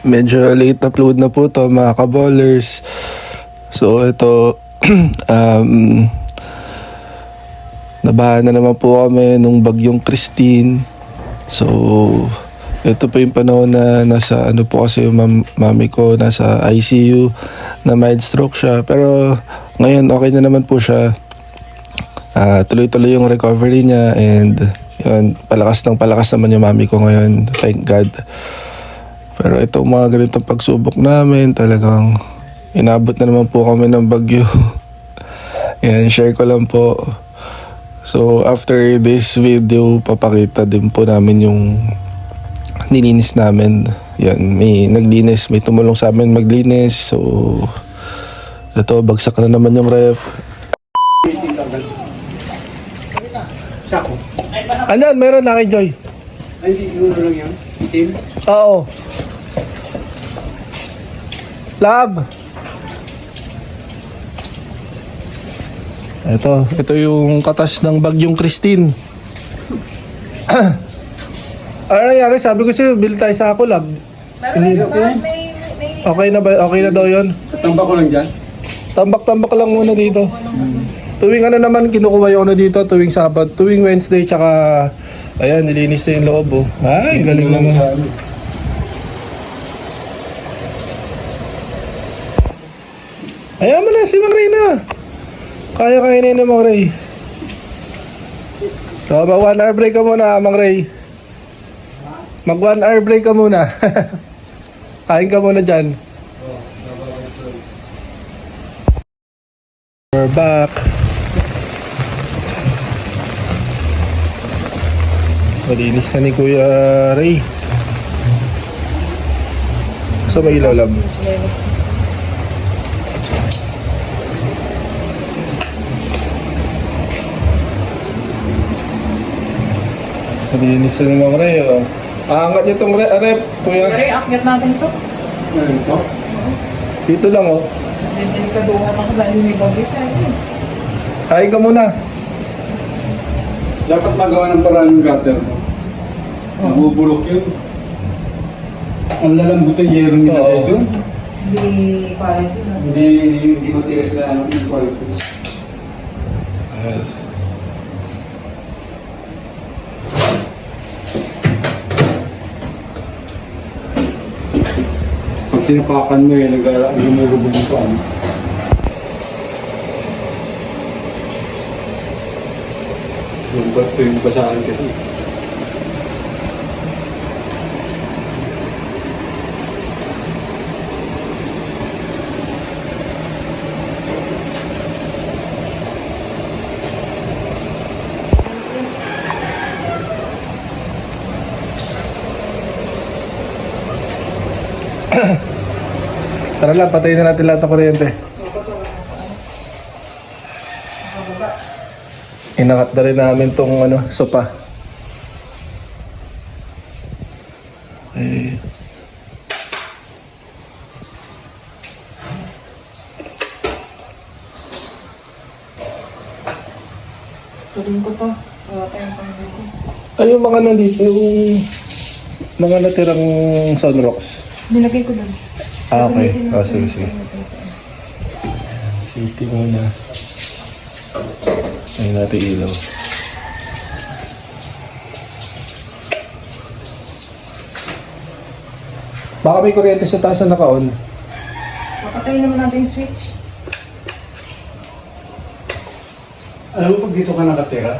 medyo late upload na po to mga kaballers. So ito nabahan na naman po kami nung bagyong Christine. So ito po yung panahon na nasa ano po kasi yung mami ko nasa ICU na mild stroke siya, pero ngayon okay na naman po siya. Tuloy-tuloy yung recovery niya, and yun, palakas naman yung mami ko ngayon, thank God. Pero itong mga ganitong pagsubok namin, talagang inabot na naman po kami ng bagyo. Yan, share ko lang po. So after this video, papakita din po namin yung nilinis namin. Yan, may naglinis, may tumulong sa amin maglinis. So ito, bagsak na naman yung ref. Sako. Andyan, meron na kay Joy. Ay, siguro lang yan. Team? Oo. Lab. Ito yung katas ng bagyong Christine. Ano nangyari? Sabi ko sa'yo, bill tayo sa ako, Lab. Meron naman, may... Okay na ba? Okay na daw yun? Tambak ko lang dyan. Tambak-tambak lang muna dito. Tuwing ano naman, kinukuha yung ano dito, tuwing Sabado, tuwing Wednesday, tsaka ayan, nilinis na yung loob, oh. Ay, galing naman. Ayan mo na, si Mang Ray na. Kaya kainin na, Mang Ray. So, mag 1 hour break ka muna, Mang Ray. Mag 1 hour break ka muna. Kain ka muna dyan. We're back. Malinis na ni Kuya Ray. So may ilaw lang. Malinis na ni Mang Ray. Oh. Aangat niyo itong rep, Kuya. Pero akyat natin ito. Ano ito? Dito lang, oh. Delikatuhan ako dahil may bagay tayo. Kain ka muna. Dapat magawa ng paraan yung gutter mo. Nabubulok yun. Ang lalambot yung yero nila Oo. dito. Hindi parang ito na. Hindi matigas na ano yung quality. Pag tinapakan mo yun, lumulubog yung paan. Yung basahan kasi. Tara lang, patayin na natin lahat ng kuryente. Inakat na rin namin tong ano, sopa. Okay. Tuloy ko to. Wala tayong pang-rego. Ay, yung mga nandito, yung mga natirang sunrocks. Nilagay ko doon. Okay. Sige. City muna. Ayun natin ilaw. Baka may kuryente sa taas na naka-on. Papatayin naman natin yung switch. Alam mo pag dito ka nakatira,